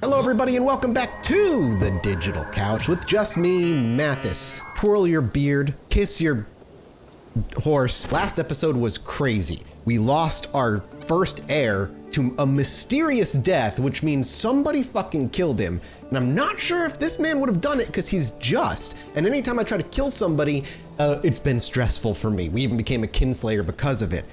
Hello everybody and welcome back to the Digital Couch with just me, Mathas. Twirl your beard, kiss your horse. Last episode was crazy. We lost our first heir to a mysterious death, which means somebody fucking killed him. And I'm not sure if this man would have done it because he's just. And anytime I try to kill somebody, it's been stressful for me. We even became a kinslayer because of it.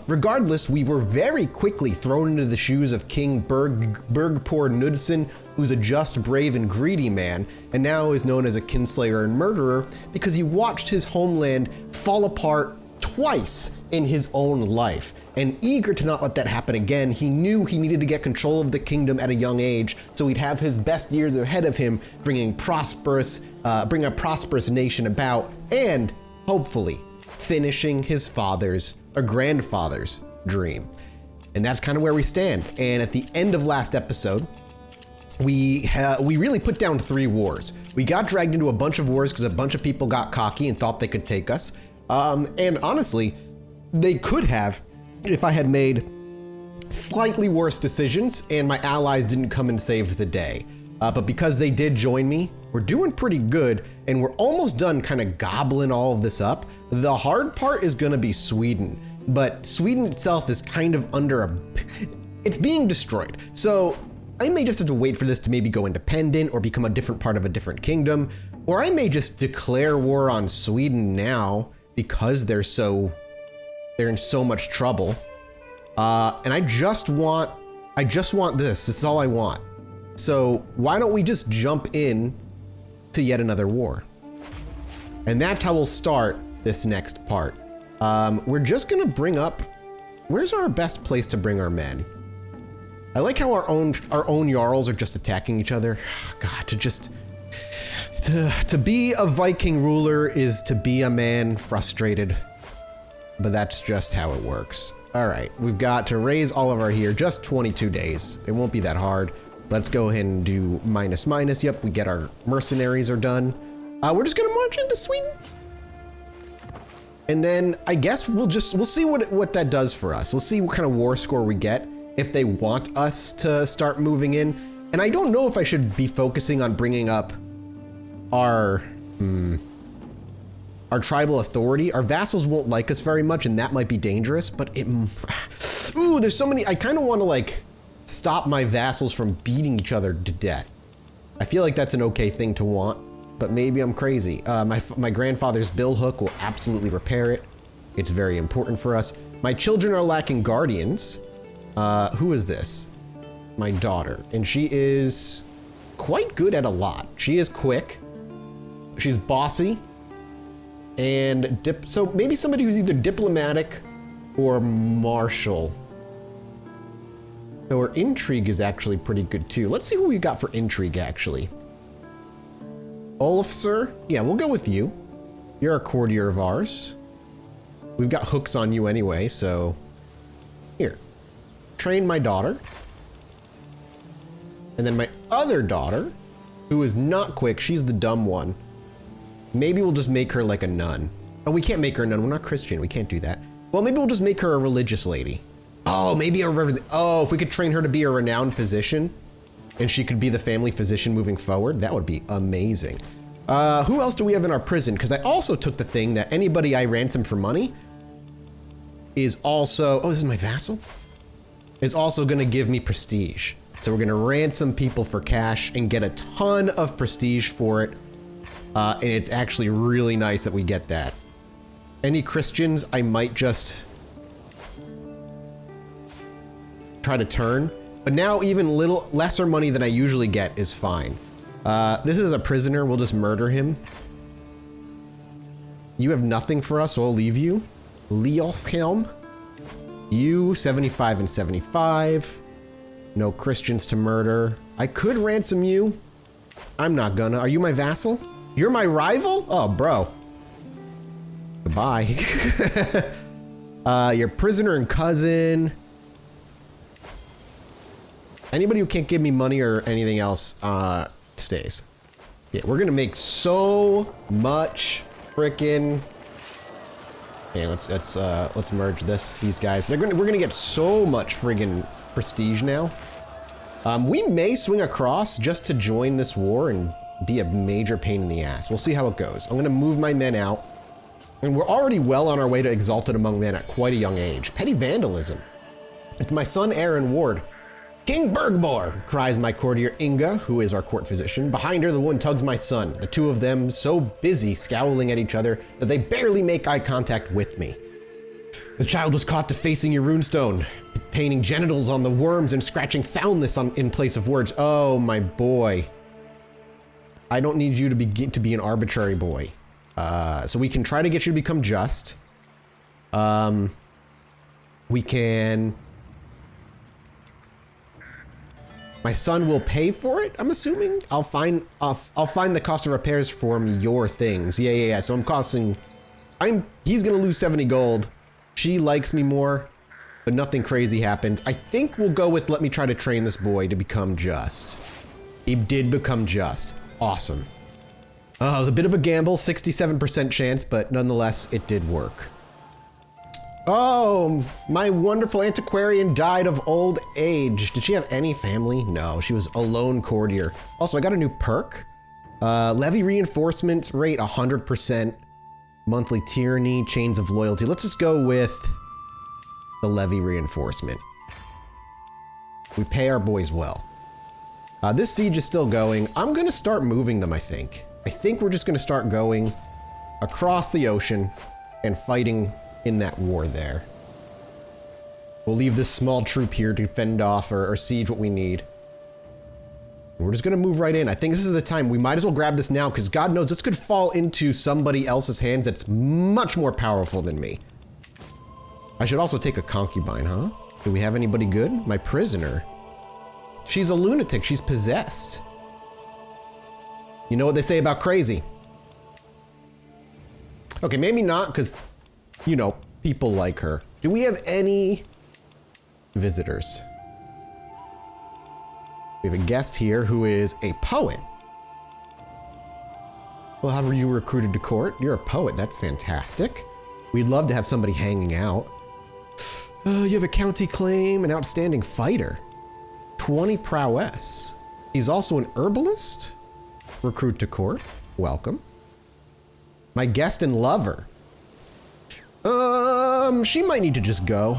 Regardless, we were very quickly thrown into the shoes of King Bergpor Knudsen, who's a just, brave, and greedy man, and now is known as a kinslayer and murderer because he watched his homeland fall apart twice in his own life. And eager to not let that happen again, he knew he needed to get control of the kingdom at a young age so he'd have his best years ahead of him, bring a prosperous nation about, and hopefully finishing his grandfather's dream. And that's kind of where we stand. And at the end of last episode, we really put down 3 wars. We got dragged into a bunch of wars because a bunch of people got cocky and thought they could take us. And honestly, they could have if I had made slightly worse decisions and my allies didn't come and save the day. But because they did join me, we're doing pretty good and we're almost done kind of gobbling all of this up. The hard part is gonna be Sweden, but Sweden itself is kind of it's being destroyed. So I may just have to wait for this to maybe go independent or become a different part of a different kingdom, or I may just declare war on Sweden now because they're in so much trouble. And I just want this is all I want. So why don't we just jump in to yet another war? And that's how we'll start this next part. We're just gonna bring up, where's our best place to bring our men? I like how our own jarls are just attacking each other. God, to be a Viking ruler is to be a man frustrated, but that's just how it works. All right, we've got to raise all of our here, just 22 days. It won't be that hard. Let's go ahead and do minus. Yep, we get our mercenaries are done. We're just gonna march into Sweden. And then I guess we'll see what that does for us. We'll see what kind of war score we get if they want us to start moving in. And I don't know if I should be focusing on bringing up our tribal authority. Our vassals won't like us very much and that might be dangerous, but there's so many, I kind of want to like stop my vassals from beating each other to death. I feel like that's an okay thing to want, but maybe I'm crazy. My grandfather's bill hook will absolutely repair it. It's very important for us. My children are lacking guardians. Who is this? My daughter, and she is quite good at a lot. She is quick, she's bossy, and so maybe somebody who's either diplomatic or martial. So her intrigue is actually pretty good too. Let's see who we got for intrigue actually. Olafsir, yeah, we'll go with you. You're a courtier of ours. We've got hooks on you anyway, so here. Train my daughter. And then my other daughter, who is not quick, she's the dumb one. Maybe we'll just make her like a nun. Oh, we can't make her a nun, we're not Christian, we can't do that. Well, maybe we'll just make her a religious lady. Oh, maybe if we could train her to be a renowned physician and she could be the family physician moving forward, that would be amazing. Who else do we have in our prison? Because I also took the thing that anybody I ransom for money is also, oh, this is my vassal? Is also gonna give me prestige. So we're gonna ransom people for cash and get a ton of prestige for it. And it's actually really nice that we get that. Any Christians, I might just try to turn, but now even lesser money than I usually get is fine. This is a prisoner, we'll just murder him. You have nothing for us, so I'll leave you. Leofhelm, you 75 and 75. No Christians to murder. I could ransom you. I'm not gonna. Are you my vassal? You're my rival? Oh, bro. Goodbye. Your prisoner and cousin. Anybody who can't give me money or anything else stays. Yeah, we're gonna make so much frickin'. Okay, let's merge these guys. We're gonna get so much friggin' prestige now. We may swing across just to join this war and be a major pain in the ass. We'll see how it goes. I'm gonna move my men out. And we're already well on our way to Exalted Among Men at quite a young age. Petty vandalism. It's my son Aaron Ward. King Bergmore, cries my courtier Inga, who is our court physician. Behind her, the woman tugs my son. The two of them so busy scowling at each other that they barely make eye contact with me. The child was caught defacing your runestone, painting genitals on the worms and scratching foundness in place of words. Oh, my boy. I don't need you to be an arbitrary boy. So we can try to get you to become just. We can... My son will pay for it, I'm assuming? I'll find the cost of repairs from your things. Yeah. So he's gonna lose 70 gold. She likes me more, but nothing crazy happened. I think we'll go with let me try to train this boy to become just. He did become just. Awesome. It was a bit of a gamble, 67% chance, but nonetheless, it did work. Oh, my wonderful antiquarian died of old age. Did she have any family? No, she was a lone courtier. Also, I got a new perk. Levy reinforcements rate 100%. Monthly tyranny, chains of loyalty. Let's just go with the levy reinforcement. We pay our boys well. This siege is still going. I'm gonna start moving them, I think. I think we're just gonna start going across the ocean and fighting in that war there. We'll leave this small troop here to fend off or siege what we need. We're just gonna move right in. I think this is the time. We might as well grab this now because God knows this could fall into somebody else's hands that's much more powerful than me. I should also take a concubine, huh? Do we have anybody good? My prisoner. She's a lunatic. She's possessed. You know what they say about crazy. Okay, maybe not because, you know, people like her. Do we have any visitors? We have a guest here who is a poet. Well, how were you recruited to court? You're a poet. That's fantastic. We'd love to have somebody hanging out. You have a county claim, an outstanding fighter. 20 prowess. He's also an herbalist. Recruit to court. Welcome. My guest and lover. She might need to just go.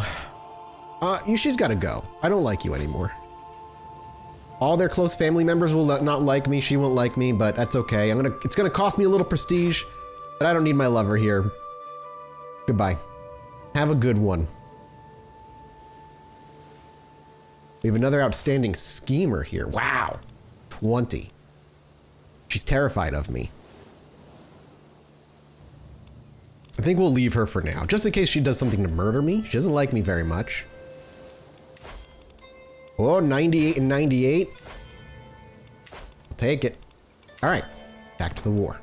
She's got to go. I don't like you anymore. All their close family members will not like me. She won't like me, but that's okay. It's gonna cost me a little prestige, but I don't need my lover here. Goodbye. Have a good one. We have another outstanding schemer here. Wow. 20. She's terrified of me. I think we'll leave her for now, just in case she does something to murder me. She doesn't like me very much. Oh, 98 and 98. I'll take it. All right, back to the war.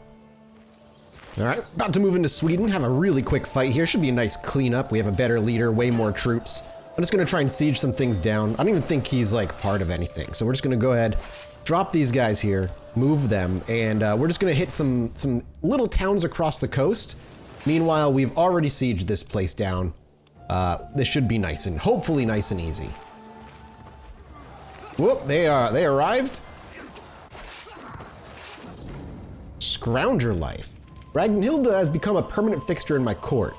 All right, about to move into Sweden, have a really quick fight here. Should be a nice cleanup. We have a better leader, way more troops. I'm just gonna try and siege some things down. I don't even think he's like part of anything. So we're just gonna go ahead, drop these guys here, move them, and we're just gonna hit some little towns across the coast. Meanwhile, we've already sieged this place down. This should be nice and hopefully nice and easy. Whoop, they arrived. Scrounger life. Ragnhilda has become a permanent fixture in my court.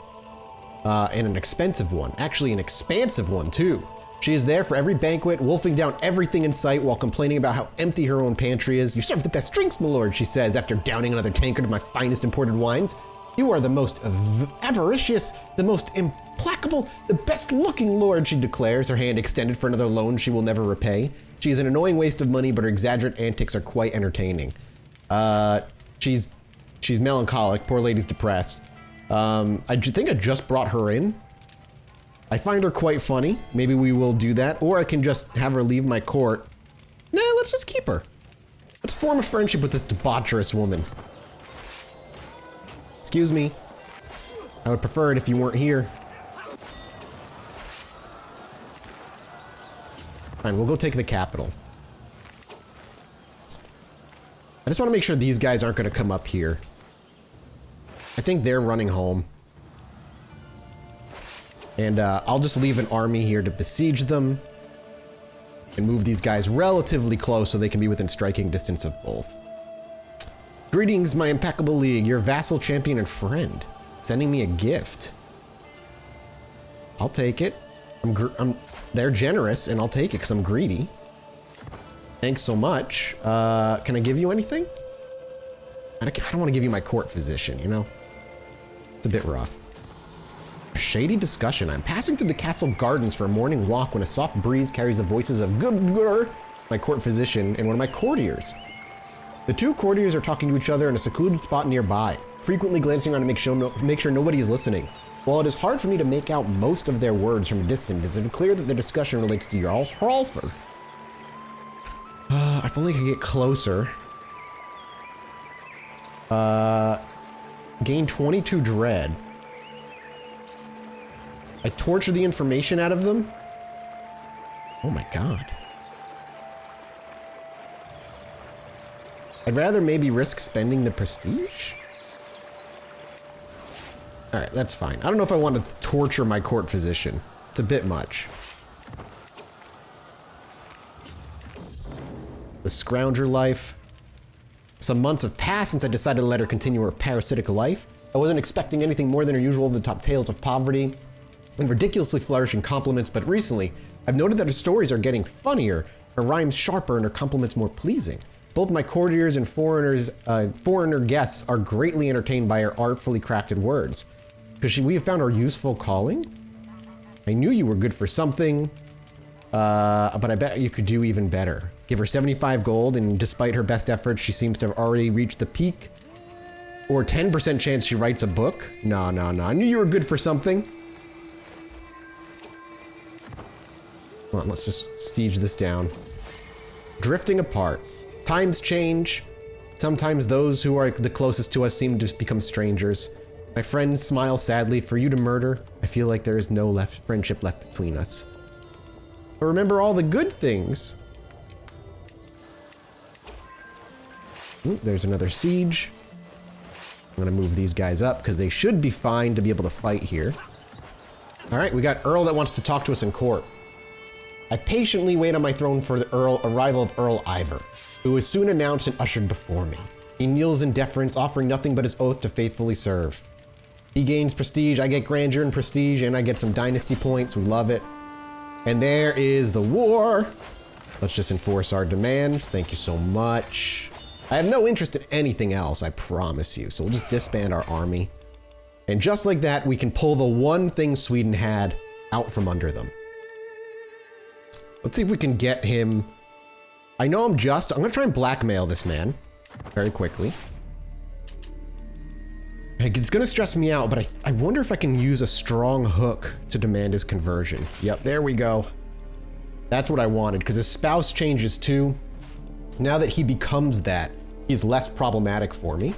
And an expensive one. Actually, an expansive one, too. She is there for every banquet, wolfing down everything in sight while complaining about how empty her own pantry is. You serve the best drinks, my lord, she says, after downing another tankard of my finest imported wines. You are the most avaricious, the most implacable, the best-looking lord, she declares, her hand extended for another loan she will never repay. She is an annoying waste of money, but her exaggerate antics are quite entertaining. She's melancholic. Poor lady's depressed. I think I just brought her in. I find her quite funny. Maybe we will do that, or I can just have her leave my court. Nah, let's just keep her. Let's form a friendship with this debaucherous woman. Excuse me. I would prefer it if you weren't here. Fine, we'll go take the capital. I just want to make sure these guys aren't going to come up here. I think they're running home. And I'll just leave an army here to besiege them. And move these guys relatively close so they can be within striking distance of both. Greetings, my impeccable league, your vassal champion and friend. Sending me a gift. I'll take it. They're generous, and I'll take it because I'm greedy. Thanks so much. Can I give you anything? I don't want to give you my court physician, you know? It's a bit rough. A shady discussion. I'm passing through the castle gardens for a morning walk when a soft breeze carries the voices of my court physician, and one of my courtiers. The two courtiers are talking to each other in a secluded spot nearby, frequently glancing around to make sure nobody is listening. While it is hard for me to make out most of their words from a distance, it is clear that the discussion relates to Jarl Hrolfr. If only I could get closer. Gain 22 dread. I torture the information out of them? Oh my god. I'd rather maybe risk spending the prestige? Alright, that's fine. I don't know if I want to torture my court physician. It's a bit much. The Scrounger life. Some months have passed since I decided to let her continue her parasitic life. I wasn't expecting anything more than her usual over-the-top tales of poverty and ridiculously flourishing compliments, but recently, I've noted that her stories are getting funnier, her rhymes sharper, and her compliments more pleasing. Both my courtiers and foreigner guests are greatly entertained by her artfully crafted words. Because we have found our useful calling? I knew you were good for something, but I bet you could do even better. Give her 75 gold, and despite her best efforts, she seems to have already reached the peak. Or 10% chance she writes a book? No. I knew you were good for something. Come on, let's just siege this down. Drifting apart. Times change. Sometimes those who are the closest to us seem to become strangers. My friends smile sadly. For you to murder, I feel like there is no friendship left between us. But remember all the good things. Ooh, there's another siege. I'm gonna move these guys up because they should be fine to be able to fight here. All right, we got Earl that wants to talk to us in court. I patiently wait on my throne for the arrival of Earl Ivor, who is soon announced and ushered before me. He kneels in deference, offering nothing but his oath to faithfully serve. He gains prestige, I get grandeur and prestige, and I get some dynasty points. We love it. And there is the war. Let's just enforce our demands. Thank you so much. I have no interest in anything else, I promise you. So we'll just disband our army. And just like that, we can pull the one thing Sweden had out from under them. Let's see if we can get him. I know I'm gonna try and blackmail this man very quickly. It's gonna stress me out, but I wonder if I can use a strong hook to demand his conversion. Yep, there we go. That's what I wanted, because his spouse changes too. Now that he becomes that, he's less problematic for me.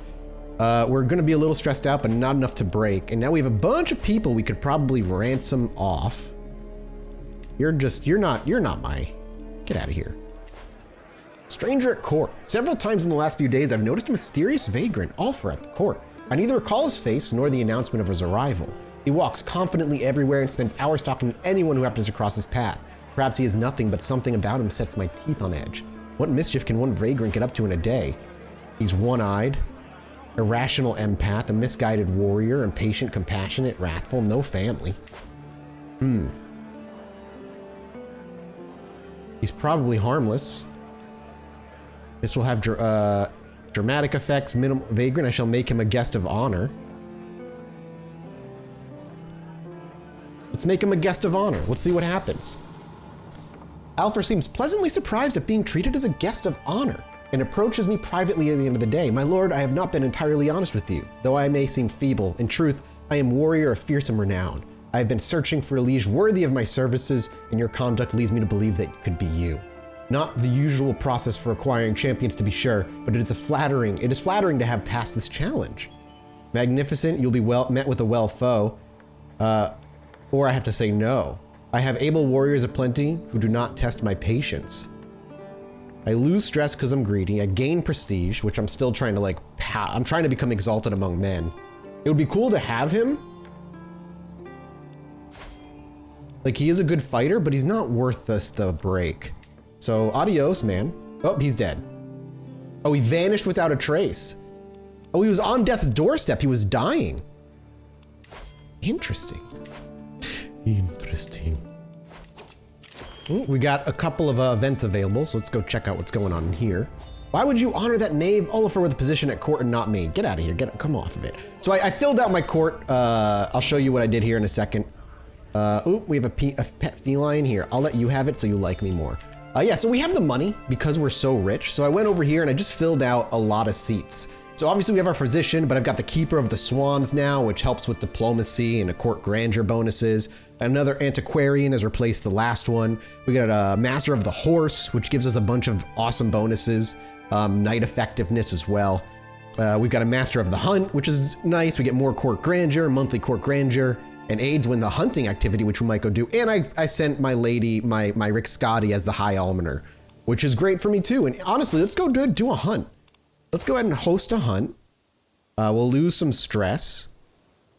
We're gonna be a little stressed out, but not enough to break. And now we have a bunch of people we could probably ransom off. You're not my, get out of here. Stranger at court. Several times in the last few days, I've noticed a mysterious vagrant, Ulfr, at the court. I neither recall his face nor the announcement of his arrival. He walks confidently everywhere and spends hours talking to anyone who happens to cross his path. Perhaps he is nothing, but something about him sets my teeth on edge. What mischief can one vagrant get up to in a day? He's one-eyed, irrational empath, a misguided warrior, impatient, compassionate, wrathful, no family. He's probably harmless. This will have dramatic effects. Minimal vagrant. I shall make him a guest of honor. Let's make him a guest of honor. Let's see what happens. Ulfr seems pleasantly surprised at being treated as a guest of honor and approaches me privately at the end of the day. My lord, I have not been entirely honest with you, though I may seem feeble. In truth, I am warrior of fearsome renown. I have been searching for a liege worthy of my services, and your conduct leads me to believe that it could be you. Not the usual process for acquiring champions, to be sure, but it is flattering to have passed this challenge. Magnificent, you'll be met with a well foe, or I have to say no. I have able warriors aplenty who do not test my patience. I lose stress because I'm greedy. I gain prestige, which I'm still trying to I'm trying to become exalted among men. It would be cool to have him. Like, he is a good fighter, but he's not worth the break. So adios, man. Oh, he's dead. Oh, he vanished without a trace. Oh, he was on death's doorstep. He was dying. Interesting. Interesting. Ooh, we got a couple of events available, so let's go check out what's going on in here. Why would you honor that knave Oliver with a position at court and not me? Get out of here. Come off of it. So I filled out my court. I'll show you what I did here in a second. Ooh, we have a pet feline here. I'll let you have it so you like me more. Yeah, so we have the money because we're so rich. So I went over here and I just filled out a lot of seats. So obviously we have our physician, but I've got the Keeper of the Swans now, which helps with diplomacy and a court grandeur bonuses. Another antiquarian has replaced the last one. We got a Master of the Horse, which gives us a bunch of awesome bonuses. Knight effectiveness as well. We've got a Master of the Hunt, which is nice. We get more court grandeur, monthly court grandeur, and aids when the hunting activity, which we might go do. And I sent my lady, my Rick Scotty as the High Almoner, which is great for me too. And honestly, let's go do a hunt. Let's go ahead and host a hunt. We'll lose some stress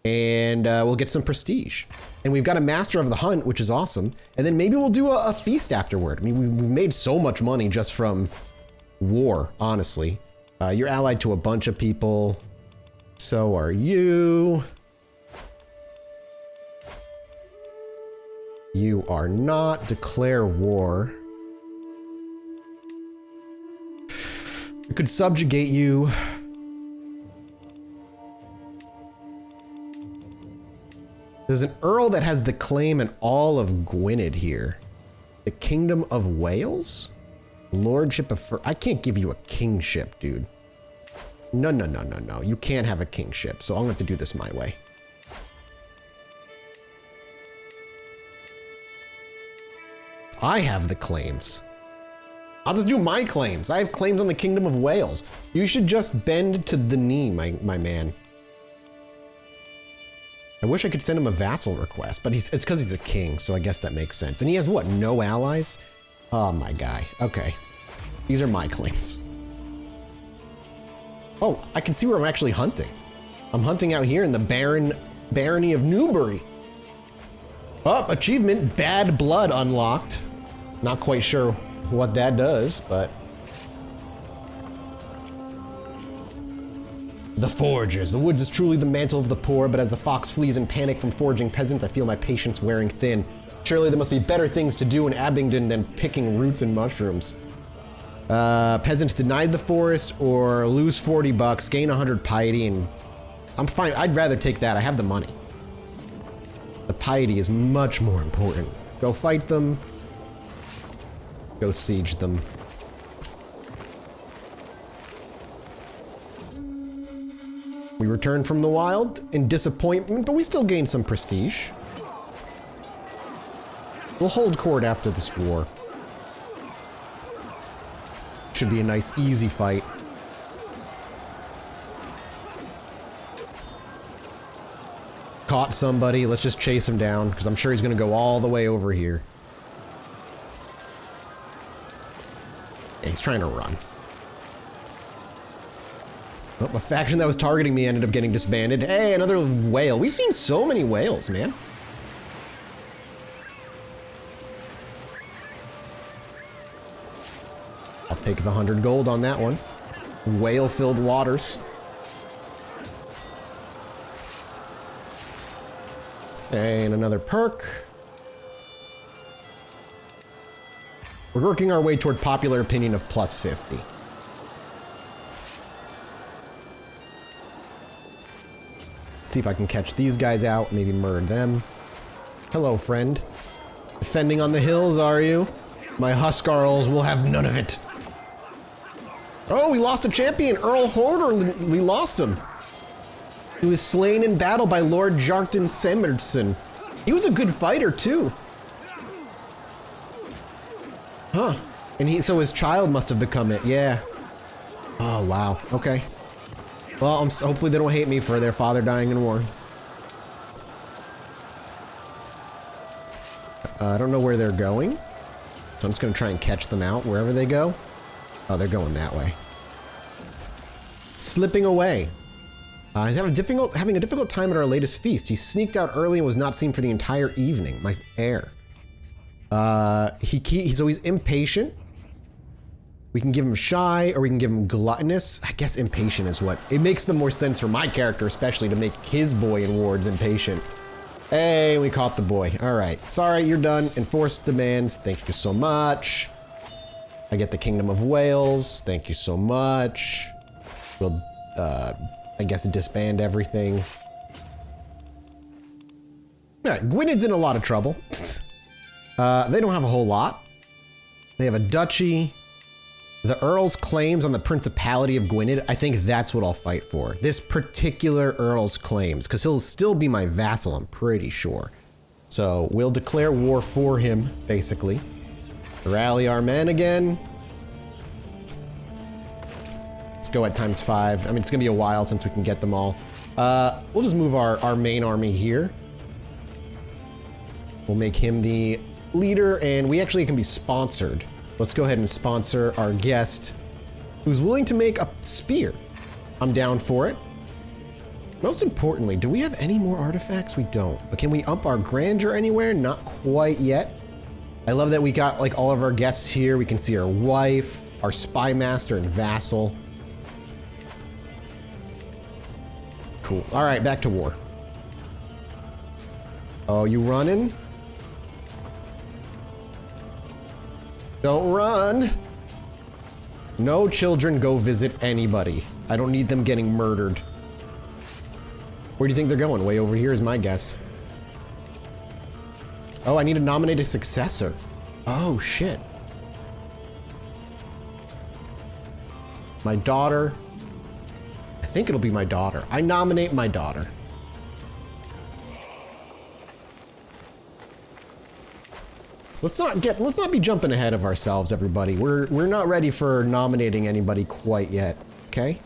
and we'll get some prestige. And we've got a Master of the Hunt, which is awesome. And then maybe we'll do a feast afterward. I mean, we've made so much money just from war, honestly. You're allied to a bunch of people. So are you. You are not. Declare war. We could subjugate you. There's an Earl that has the claim in all of Gwynedd here. The Kingdom of Wales? Lordship of... I can't give you a kingship, dude. No. You can't have a kingship, so I'm going to have to do this my way. I have the claims. I'll just do my claims. I have claims on the Kingdom of Wales. You should just bend to the knee, my man. I wish I could send him a vassal request, but it's because he's a king, so I guess that makes sense. And he has what, no allies? Oh, my guy. Okay. These are my claims. Oh, I can see where I'm actually hunting. I'm hunting out here in the barony of Newbury. Oh, achievement, Bad Blood unlocked. Not quite sure what that does, but... The Foragers. The woods is truly the mantle of the poor, but as the fox flees in panic from foraging peasants, I feel my patience wearing thin. Surely there must be better things to do in Abingdon than picking roots and mushrooms. Peasants denied the forest or lose 40 bucks, gain 100 piety, and I'm fine. I'd rather take that. I have the money. The piety is much more important. Go fight them. Go siege them. We return from the wild in disappointment, but we still gain some prestige. We'll hold court after this war. Should be a nice, easy fight. Caught somebody. Let's just chase him down, because I'm sure he's going to go all the way over here. Yeah, he's trying to run. Oh, a faction that was targeting me ended up getting disbanded. Hey, another whale. We've seen so many whales, man. I'll take the 100 gold on that one. Whale-filled waters. And another perk. We're working our way toward popular opinion of plus 50. See if I can catch these guys out, maybe murder them. Hello, friend. Defending on the hills, are you? My Huskarls will have none of it. Oh, we lost a champion, Earl Horder. We lost him. He was slain in battle by Lord Jarkton Semerson. He was a good fighter, too. Huh. And so his child must have become it, yeah. Oh, wow. Okay. Well, hopefully they don't hate me for their father dying in war. I don't know where they're going, so I'm just going to try and catch them out wherever they go. Oh, they're going that way. Slipping away. He's having a difficult time at our latest feast. He sneaked out early and was not seen for the entire evening. My heir. So he's impatient. We can give him shy, or we can give him gluttonous. I guess impatient is what, it makes the more sense for my character, especially to make his boy in wards impatient. Hey, we caught the boy. All right, sorry, you're done. Enforce demands, thank you so much. I get the Kingdom of Wales, thank you so much. We'll, I guess disband everything. All right, Gwyned's in a lot of trouble. They don't have a whole lot. They have a duchy. The Earl's claims on the Principality of Gwyned, I think that's what I'll fight for. This particular Earl's claims, because he'll still be my vassal, I'm pretty sure. So we'll declare war for him, basically. Rally our men again. Let's go at ×5. I mean, it's gonna be a while since we can get them all. We'll just move our main army here. We'll make him the leader, and we actually can be sponsored. Let's go ahead and sponsor our guest who's willing to make a spear. I'm down for it. Most importantly, do we have any more artifacts? We don't. But can we up our grandeur anywhere? Not quite yet. I love that we got like all of our guests here. We can see our wife, our spy master, and vassal. Cool. All right, back to war. Oh, you running? Don't run. No children go visit anybody. I don't need them getting murdered. Where do you think they're going? Way over here is my guess. Oh, I need to nominate a successor. Oh, shit. My daughter. I think it'll be my daughter. I nominate my daughter. Let's not be jumping ahead of ourselves, everybody. We're not ready for nominating anybody quite yet, okay?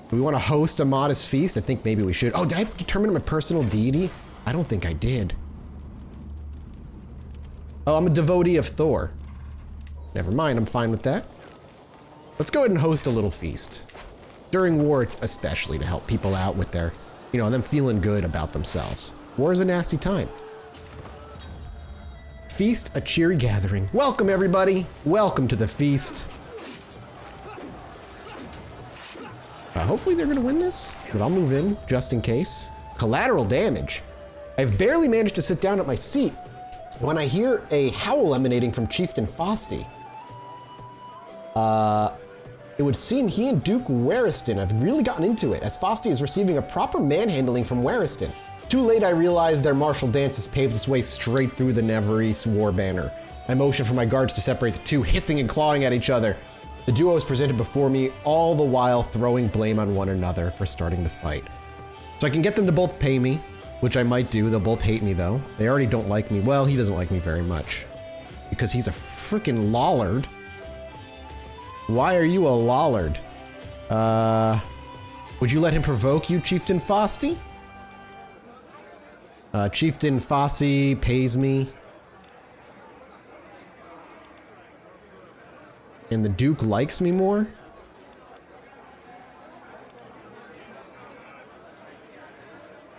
Do we want to host a modest feast? I think maybe we should. Oh, did I determine my personal deity? I don't think I did. Oh, I'm a devotee of Thor. Never mind, I'm fine with that. Let's go ahead and host a little feast. During war, especially, to help people out with their, you know, them feeling good about themselves. War is a nasty time. Feast, a cheery gathering. Welcome, everybody. Welcome to the feast. Hopefully they're gonna win this, but I'll move in just in case. Collateral damage. I've barely managed to sit down at my seat when I hear a howl emanating from Chieftain Fosti. It would seem he and Duke Wariston have really gotten into it, as Fosti is receiving a proper manhandling from Wariston. Too late I realized their martial dance has paved its way straight through the Neverese war banner. I motioned for my guards to separate the two, hissing and clawing at each other. The duo is presented before me, all the while throwing blame on one another for starting the fight. So I can get them to both pay me, which I might do. They'll both hate me though. They already don't like me. Well, he doesn't like me very much because he's a freaking lollard. Why are you a lollard? Would you let him provoke you, Chieftain Fosti? Chieftain Fosti pays me. And the Duke likes me more?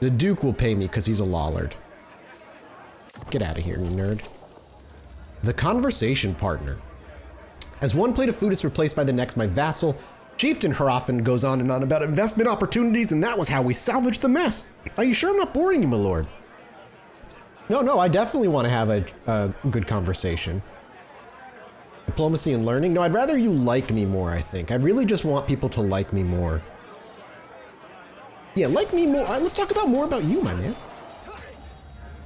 The Duke will pay me because he's a lollard. Get out of here, you nerd. The conversation partner. As one plate of food is replaced by the next, my vassal, Chieftain Harafen, goes on and on about investment opportunities, and that was how we salvaged the mess. Are you sure I'm not boring you, my lord? No, I definitely want to have a good conversation. Diplomacy and learning? No, I'd rather you like me more, I think. I really just want people to like me more. Yeah, like me more. Let's talk about more about you, my man.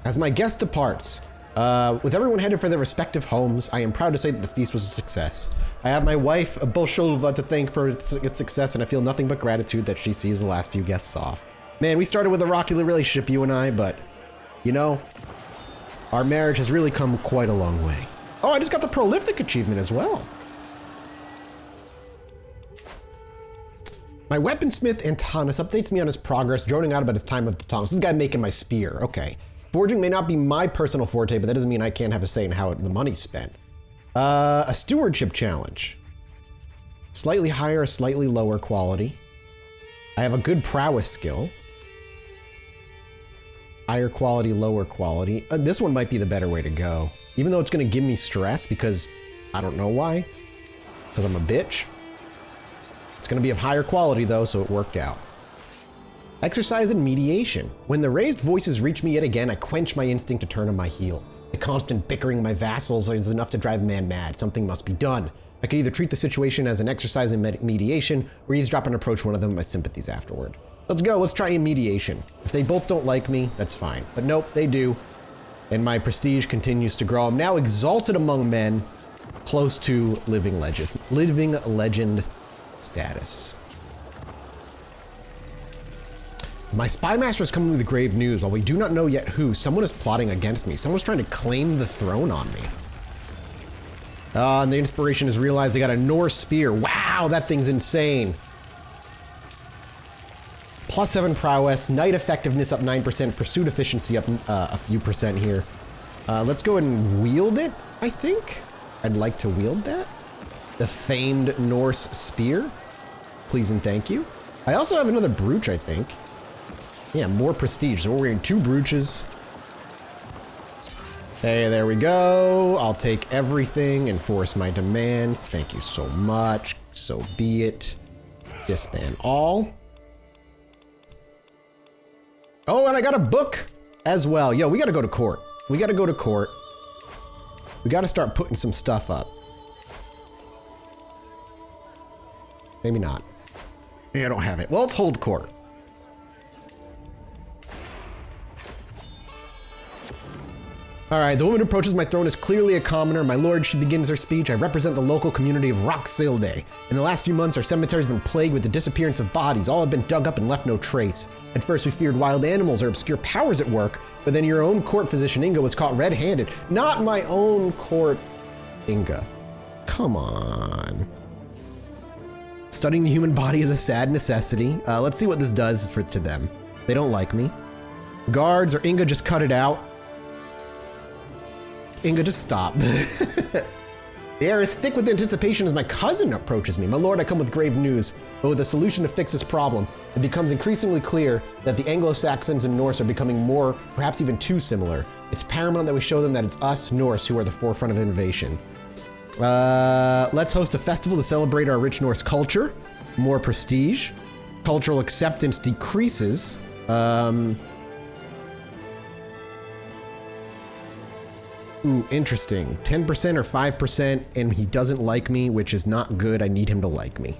As my guest departs, with everyone headed for their respective homes, I am proud to say that the feast was a success. I have my wife, Bolshova, to thank for its success, and I feel nothing but gratitude that she sees the last few guests off. Man, we started with a rocky relationship, you and I, but, you know, our marriage has really come quite a long way. Oh, I just got the prolific achievement as well. My weaponsmith Antanas updates me on his progress, droning out about his time of the tongs. This guy making my spear. Okay. Forging may not be my personal forte, but that doesn't mean I can't have a say in how the money's spent. A stewardship challenge. Slightly higher, slightly lower quality. I have a good prowess skill. Higher quality, lower quality. This one might be the better way to go. Even though it's going to give me stress because I don't know why. because I'm a bitch. It's going to be of higher quality, though, so it worked out. Exercise and mediation. When the raised voices reach me yet again, I quench my instinct to turn on my heel. The constant bickering of my vassals is enough to drive a man mad. Something must be done. I could either treat the situation as an exercise in mediation, or eavesdrop and approach one of them with my sympathies afterward. Let's go, let's try a mediation. If they both don't like me, that's fine. But nope, they do. And my prestige continues to grow. I'm now exalted among men, close to living legend status. My spy master is coming with grave news. While we do not know yet who, someone is plotting against me. Someone's trying to claim the throne on me. And the inspiration is realized I got a Norse spear. Wow, that thing's insane. +7 prowess, knight effectiveness up 9%, pursuit efficiency up a few percent here. Let's go ahead and wield it, I think. I'd like to wield that. The famed Norse spear. Please and thank you. I also have another brooch, I think. Yeah, more prestige. So we're wearing 2 brooches. Hey, there we go. I'll take everything, enforce my demands. Thank you so much. So be it. Disband all. Oh, and I got a book as well. Yo, we gotta go to court. We gotta go to court. We gotta start putting some stuff up. Maybe not. Maybe I don't have it. Well, let's hold court. All right, the woman who approaches my throne is clearly a commoner. My lord, she begins her speech. I represent the local community of Rocksilde. In the last few months, our cemetery has been plagued with the disappearance of bodies. All have been dug up and left no trace. At first, we feared wild animals or obscure powers at work, but then your own court physician, Inga, was caught red-handed. Not my own court, Inga. Come on. Studying the human body is a sad necessity. Let's see what this does to them. They don't like me. Guards or Inga, just cut it out. Inga, just stop. The air is thick with anticipation as my cousin approaches me. My lord, I come with grave news, but with a solution to fix this problem. It becomes increasingly clear that the Anglo-Saxons and Norse are becoming more, perhaps even too similar. It's paramount that we show them that it's us, Norse, who are the forefront of innovation. Let's host a festival to celebrate our rich Norse culture. More prestige. Cultural acceptance decreases. Ooh, interesting. 10% or 5%, and he doesn't like me, which is not good. I need him to like me.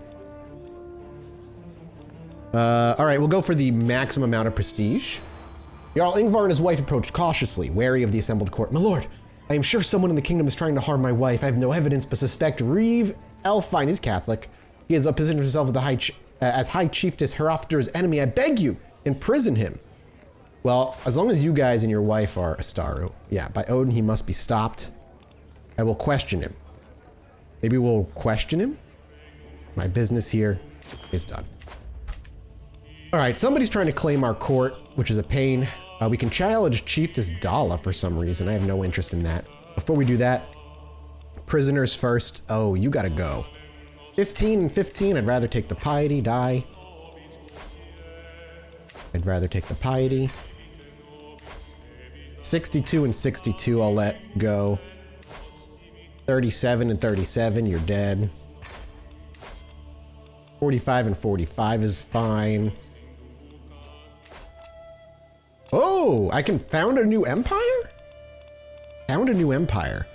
All right, we'll go for the maximum amount of prestige. Jarl Ingvar and his wife approached cautiously, wary of the assembled court. My lord, I am sure someone in the kingdom is trying to harm my wife. I have no evidence, but suspect Reeve Elfine is Catholic. He has positioned himself as High Chiefess Herofder's enemy. I beg you, imprison him. Well, as long as you guys and your wife are Astaru, yeah, by Odin, he must be stopped. I will question him. Maybe we'll question him? My business here is done. All right, somebody's trying to claim our court, which is a pain. We can challenge Chiefess Dala for some reason. I have no interest in that. Before we do that, prisoners first. Oh, you gotta go. 15 and 15, I'd rather take the piety, die. I'd rather take the piety. 62 and 62, I'll let go. 37 and 37, you're dead. 45 and 45 is fine. Oh, I can found a new empire? Found a new empire.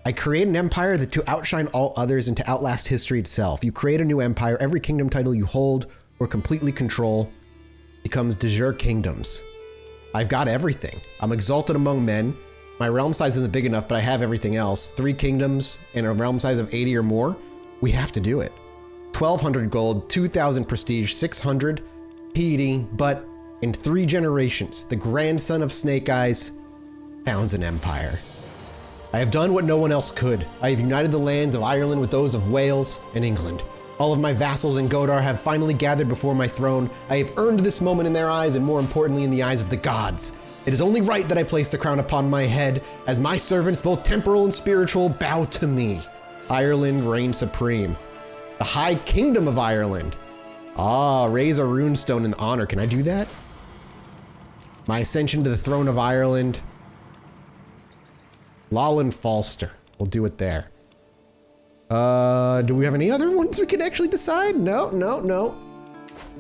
I create an empire that to outshine all others and to outlast history itself. You create a new empire, every kingdom title you hold or completely control becomes de jure kingdoms. I've got everything. I'm exalted among men. My realm size isn't big enough, but I have everything else. 3 kingdoms and a realm size of 80 or more. We have to do it. 1,200 gold, 2,000 prestige, 600 piety, but in 3 generations, the grandson of Snake Eyes founds an empire. I have done what no one else could. I have united the lands of Ireland with those of Wales and England. All of my vassals in Godar have finally gathered before my throne. I have earned this moment in their eyes and more importantly in the eyes of the gods. It is only right that I place the crown upon my head as my servants, both temporal and spiritual, bow to me. Ireland reigns supreme. The High Kingdom of Ireland. Ah, raise a runestone in honor. Can I do that? My ascension to the throne of Ireland. Lawland Falster. We'll do it there. Do we have any other ones we can actually decide? No, no, no.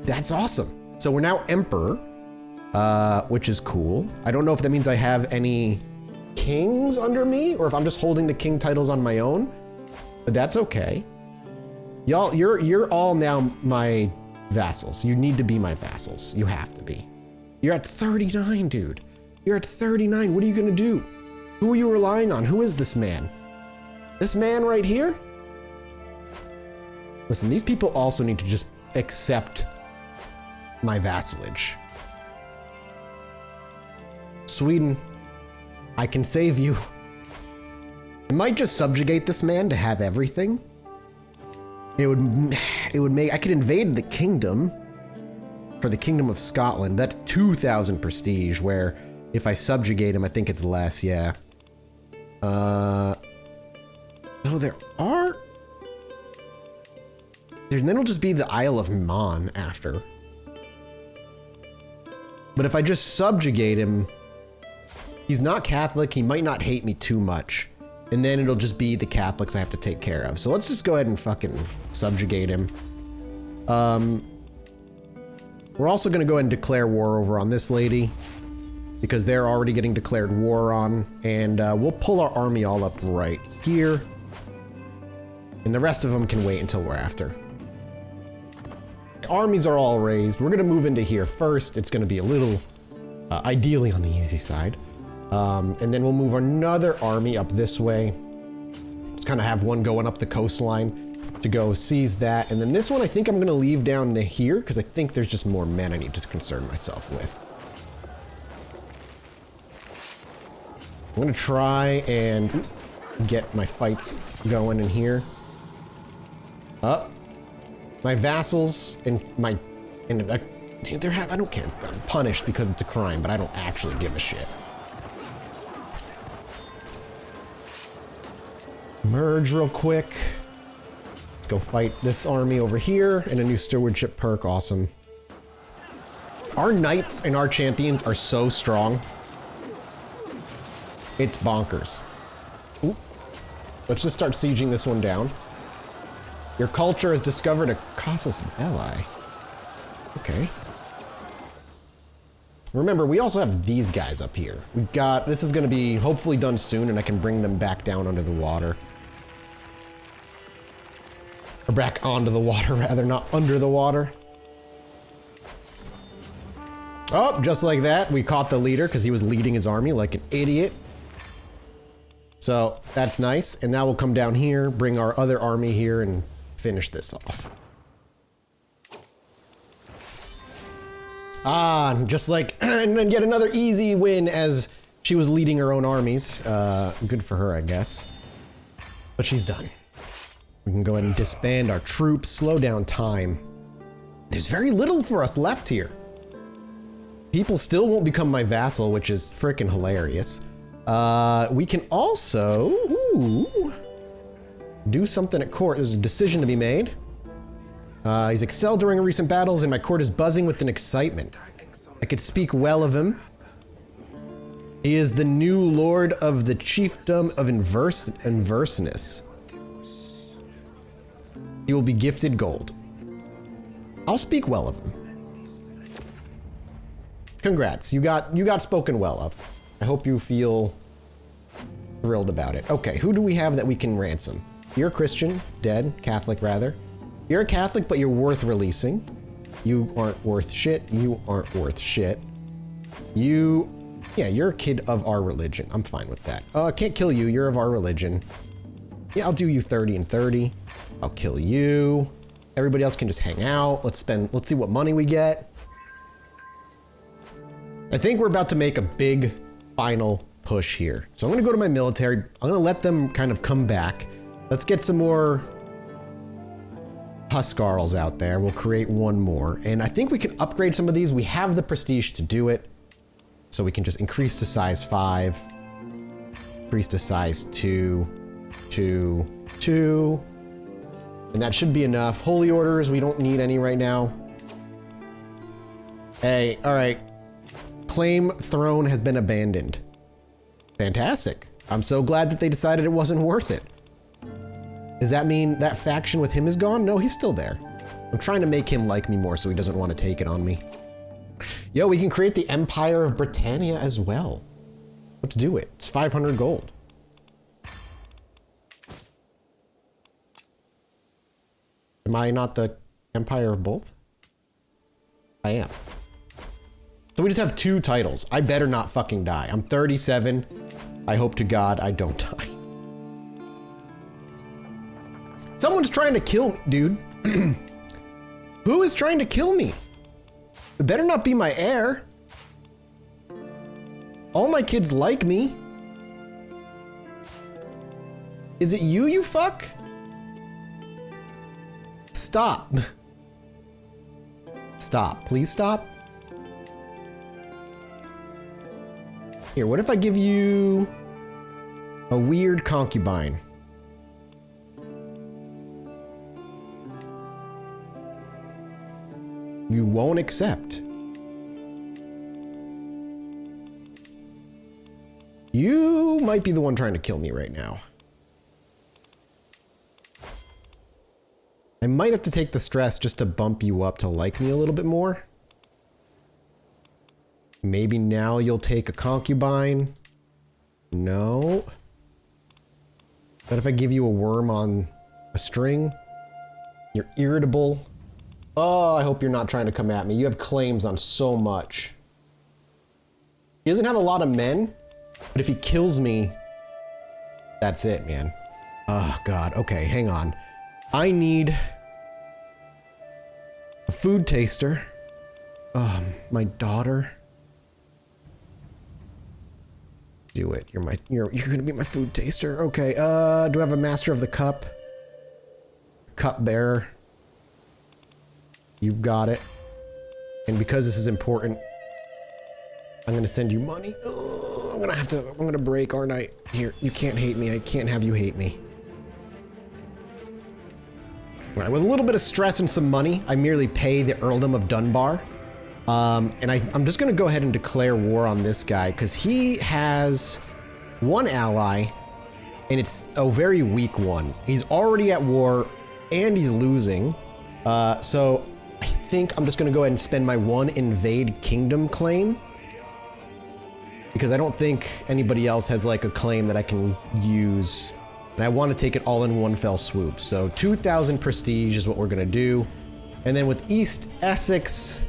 That's awesome. So we're now emperor, which is cool. I don't know if that means I have any kings under me or if I'm just holding the king titles on my own, but that's okay. Y'all, you're all now my vassals. You need to be my vassals. You have to be. You're at 39, dude. You're at 39. What are you gonna do? Who are you relying on? Who is this man? This man right here? Listen, these people also need to just accept my vassalage. Sweden, I can save you. I might just subjugate this man to have everything. It would make, I could invade the kingdom for the Kingdom of Scotland. That's 2,000 prestige, where if I subjugate him, I think it's less, yeah. Oh, there are... Then it'll just be the Isle of Man after. But if I just subjugate him, he's not Catholic, he might not hate me too much. And then it'll just be the Catholics I have to take care of. So let's just go ahead and fucking subjugate him. We're also gonna go ahead and declare war over on this lady, because they're already getting declared war on. And we'll pull our army all up right here. And the rest of them can wait until we're after. Armies are all raised. We're gonna move into here first. It's gonna be a little, ideally on the easy side. And then we'll move another army up this way. Just kind of have one going up the coastline to go seize that. And then this one I think I'm gonna leave down here because I think there's just more men I need to concern myself with. I'm gonna try and get my fights going in here. Up. My vassals and I don't care. I'm punished because it's a crime, but I don't actually give a shit. Merge real quick. Let's go fight this army over here and a new stewardship perk. Awesome. Our knights and our champions are so strong. It's bonkers. Ooh. Let's just start sieging this one down. Your culture has discovered a casus belli. Okay. Remember, we also have these guys up here. This is gonna be hopefully done soon and I can bring them back down under the water. Or back onto the water rather, not under the water. Oh, just like that, we caught the leader because he was leading his army like an idiot. So that's nice. And now we'll come down here, bring our other army here and finish this off. Ah, just like, and then yet another easy win as she was leading her own armies. Good for her, I guess. But she's done. We can go ahead and disband our troops, slow down time. There's very little for us left here. People still won't become my vassal, which is freaking hilarious. We can also, do something at court. There's a decision to be made. He's excelled during recent battles and my court is buzzing with an excitement. I could speak well of him. He is the new lord of the chiefdom of Inverseness. He will be gifted gold. I'll speak well of him. Congrats, you got spoken well of. I hope you feel thrilled about it. Okay, who do we have that we can ransom? You're a Christian, dead, Catholic rather. You're a Catholic, but you're worth releasing. You aren't worth shit. You aren't worth shit. Yeah, you're a kid of our religion. I'm fine with that. I can't kill you. You're of our religion. Yeah, I'll do you 30 and 30. I'll kill you. Everybody else can just hang out. Let's see what money we get. I think we're about to make a big final push here. So I'm gonna go to my military. I'm gonna let them kind of come back. Let's get some more Huskarls out there. We'll create one more. And I think we can upgrade some of these. We have the prestige to do it. So we can just increase to size 5. Increase to size 2. 2. 2. And that should be enough. Holy orders, we don't need any right now. Hey, all right. Claim throne has been abandoned. Fantastic. I'm so glad that they decided it wasn't worth it. Does that mean that faction with him is gone? No, he's still there. I'm trying to make him like me more so he doesn't want to take it on me. Yo, we can create the Empire of Britannia as well. Let's do it. It's 500 gold. Am I not the Empire of both? I am. So we just have 2 titles. I better not fucking die. I'm 37. I hope to God I don't die. Someone's trying to kill me, dude. Who is trying to kill me? It better not be my heir. All my kids like me. Is it you, you fuck? Stop. Stop. Please stop. Here, what if I give you a weird concubine? You won't accept. You might be the one trying to kill me right now. I might have to take the stress just to bump you up to like me a little bit more. Maybe now you'll take a concubine. No. But if I give you a worm on a string, you're irritable. Oh, I hope you're not trying to come at me. You have claims on so much. He doesn't have a lot of men, but if he kills me, that's it, man. Oh, God. Okay, hang on. I need a food taster. My daughter. Do it. You're gonna be my food taster. Okay. Do I have a master of the cup? Cup bearer. You've got it. And because this is important, I'm gonna send you money. Oh, I'm gonna break, aren't I? Here, you can't hate me. I can't have you hate me. All right, with a little bit of stress and some money, I merely pay the Earldom of Dunbar. And I'm just gonna go ahead and declare war on this guy, because he has one ally, and it's a very weak one. He's already at war, and he's losing. So I think I'm just gonna go ahead and spend my 1 invade kingdom claim, because I don't think anybody else has like a claim that I can use, and I want to take it all in one fell swoop. So 2,000 prestige is what we're gonna do, and then with East Essex,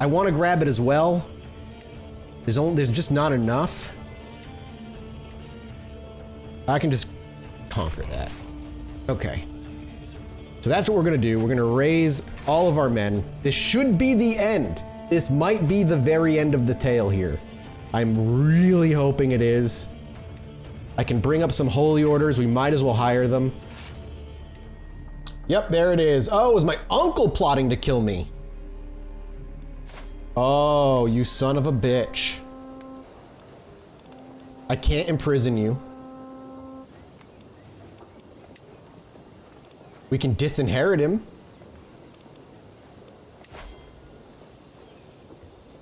I want to grab it as well. There's just not enough. I can just conquer that. Okay. So that's what we're gonna do. We're gonna raise all of our men. This should be the end. This might be the very end of the tale here. I'm really hoping it is. I can bring up some holy orders. We might as well hire them. Yep, there it is. Oh, it was my uncle plotting to kill me. Oh, you son of a bitch. I can't imprison you. We can disinherit him.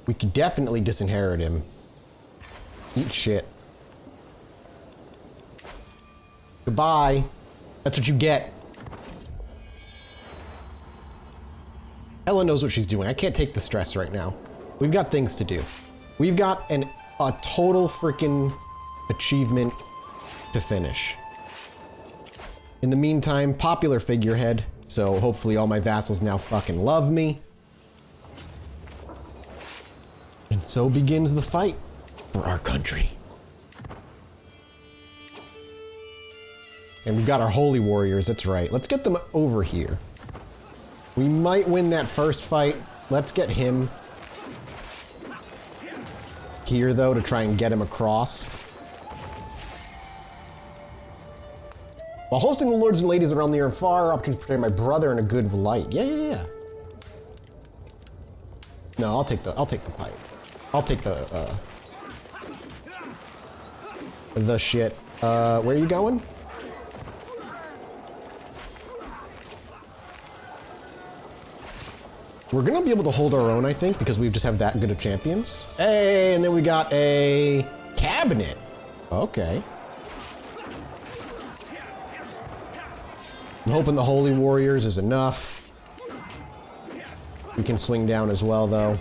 We could definitely disinherit him. Eat shit. Goodbye. That's what you get. Ella knows what she's doing. I can't take the stress right now. We've got things to do. We've got a total freaking achievement to finish. In the meantime, popular figurehead, so hopefully all my vassals now fucking love me. And so begins the fight for our country. And we've got our holy warriors, that's right. Let's get them over here. We might win that first fight. Let's get him here, though, to try and get him across. While hosting the lords and ladies around near and far, opportunities to portray my brother in a good light. Yeah. No, I'll take the pipe. I'll take the shit. Where are you going? We're gonna be able to hold our own, I think, because we just have that good of champions. Hey, and then we got a cabinet. Okay. I'm hoping the Holy Warriors is enough. We can swing down as well, though.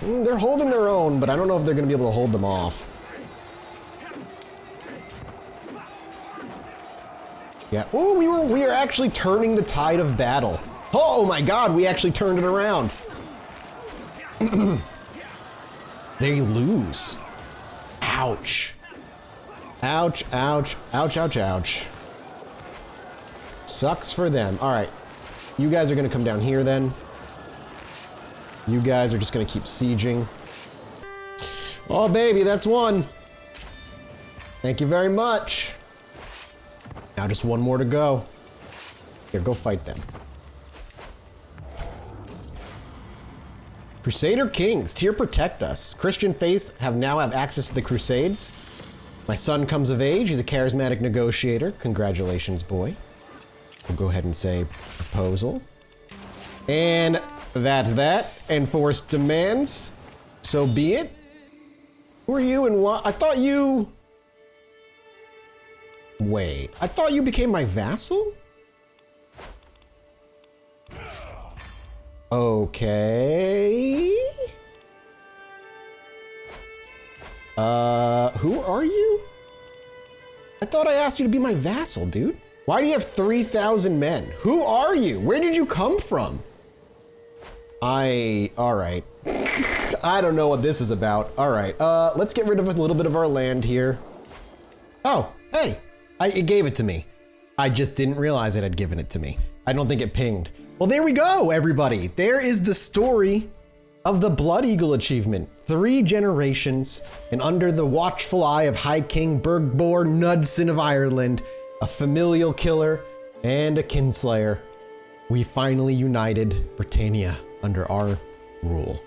They're holding their own, but I don't know if they're going to be able to hold them off. Yeah. Oh, we are actually turning the tide of battle. Oh my God, we actually turned it around. They lose. Ouch. Ouch, ouch, ouch, ouch, ouch. Sucks for them. All right. You guys are going to come down here then. You guys are just going to keep sieging. Oh, baby, that's one. Thank you very much. Now just one more to go. Here, go fight them. Crusader Kings, here protect us. Christian faiths now have access to the Crusades. My son comes of age. He's a charismatic negotiator. Congratulations, boy. We'll go ahead and say proposal. And that's that. Enforced demands. So be it. Who are you and what? I thought you... Wait. I thought you became my vassal? Okay. Who are you? I thought I asked you to be my vassal, dude. Why do you have 3,000 men? Who are you? Where did you come from? All right. I don't know what this is about. All right, let's get rid of a little bit of our land here. Oh, hey, it gave it to me. I just didn't realize it had given it to me. I don't think it pinged. Well, there we go, everybody. There is the story of the Blood Eagle achievement. 3 generations, and under the watchful eye of High King Bergbor Knudsen of Ireland, a familial killer and a kinslayer, we finally united Britannia under our rule.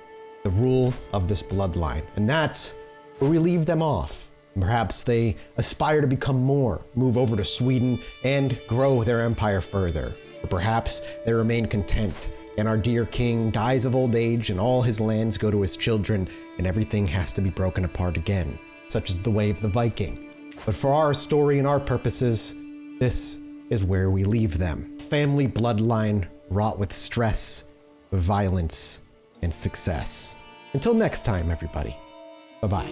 The rule of this bloodline. And that's where we leave them off. Perhaps they aspire to become more, move over to Sweden, and grow their empire further. Or perhaps they remain content, and our dear king dies of old age, and all his lands go to his children, and everything has to be broken apart again, such as the way of the Viking. But for our story and our purposes, this is where we leave them. Family bloodline wrought with stress, violence, and success. Until next time, everybody. Bye-bye.